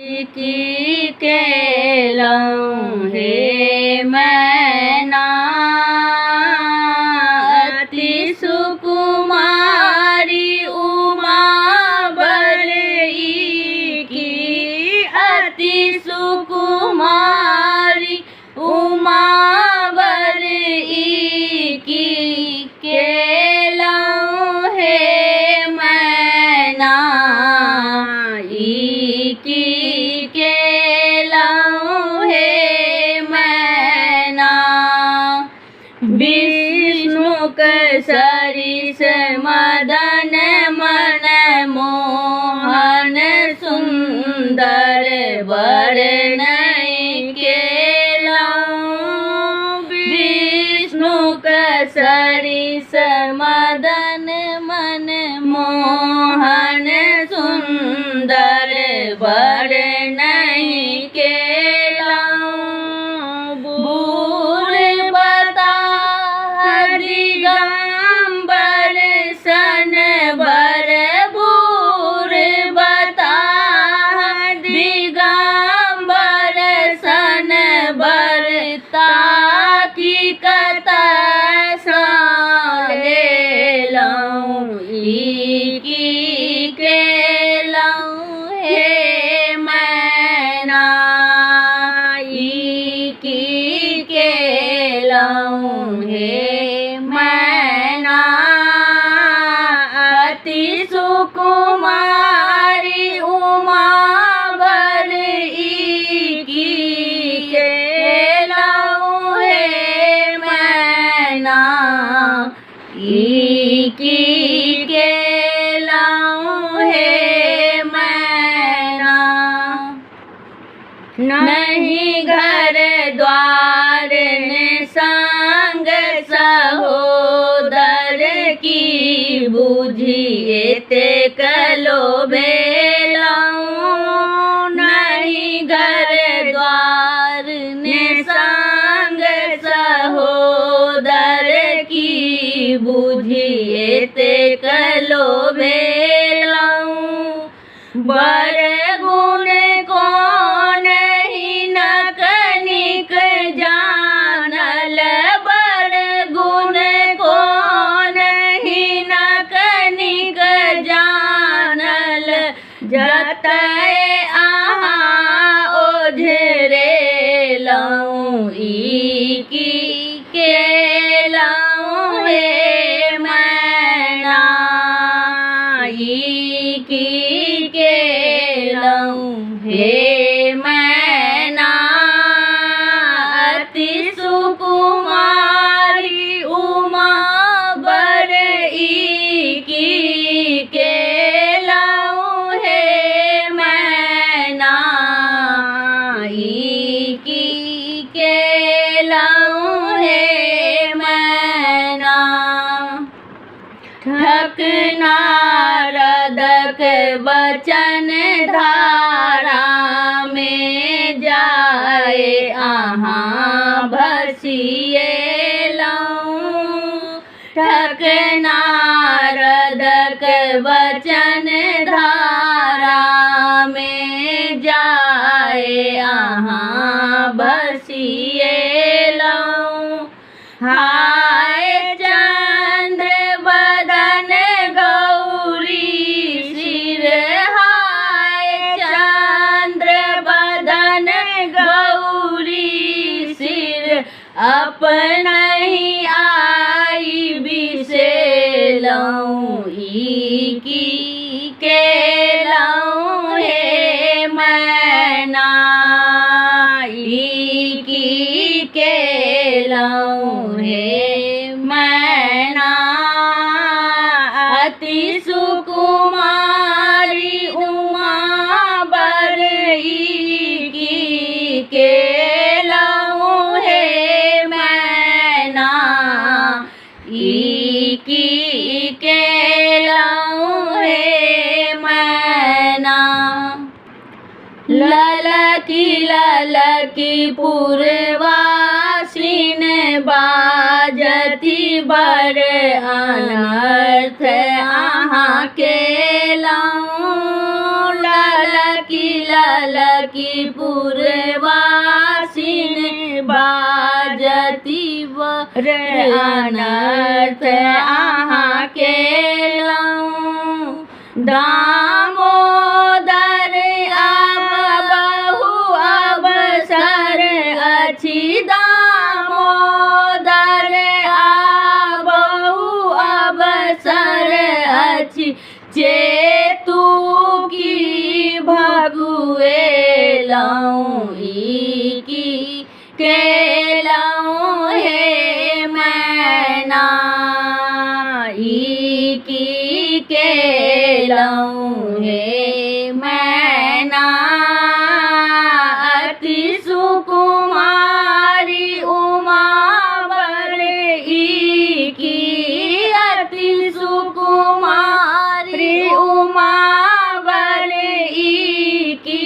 की केलौं हे मैना अति सुकुमारी उमा बरई की अति सुकुमारी उमा बरई की केलौं हे मैना की केलौं हे मैना विष्णुक सरिस मदन मन मोहन सुंदर वर्णन केलौं विष्णुक सरिस मदन मन मोहन सुंदर वर्णन केलौं बूढ़ बता दिगंबर सन बर बूढ़ बता दिगंबर सन बर ताकि कता लेलौं की केलौं हे मैना की केलौं हे मैना अति सुकुमारी उमा बरई की केलौं हे मैना की केलौं हे मैना नहीं घर द्वार ने संग सहोदर की बुझिए ते कलो बेलौं नहीं घर द्वार ने संग सहोदर की बुझिए ते कलो बेलौं बर गुण कौन ही न कनिक जानल बर गुण कौन ही न कनिक जानल जतय आहाँ ओझरेलौं की केलौं हे मैना की केलौं हे मैना अति सुकुमारी उमा बरई की केलौं हे मैना की केलौं हे मैना ठक नारदक वचन धारा में जाए आहाँ भसिएलौं ठक नारदक वचन धारा में जाए आहाँ भसिएलौं हाय चंद्र बदन गौरी सिर हाय चंद्र बदन गौरी सिर अपना ही आई बिसेलौं की केलौं हे मैना की केलौं हे मैना अति सुकुमारी उमा बरई की केलौं हे मैना की केलौं हे मैना ललकी पुरवासिन बाजती बड़ अनर्थ आहाँ केलौं ललकी पुरवासिन बाजती बर अनर्थ अहाँ केलहुँ दामोदर आब बहु अवसर अछि दामोदर आब बहु अवसर अछि चेतु की भगुएलहुँ ई की केलहुँ हे मैना ई की केलहुँ हे मैना अति सुकुमारी उमा बर ई की अति सुकुमारी उमा बर ई की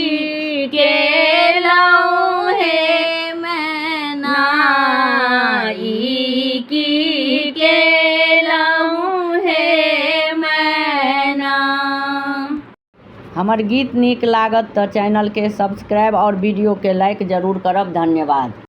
केलहुँ हे मैना ई की केलहुँ हे मैना। हमर गीत नीक लागत तऽ चैनल के सब्सक्राइब और वीडियो के लाइक जरूर करब। धन्यवाद।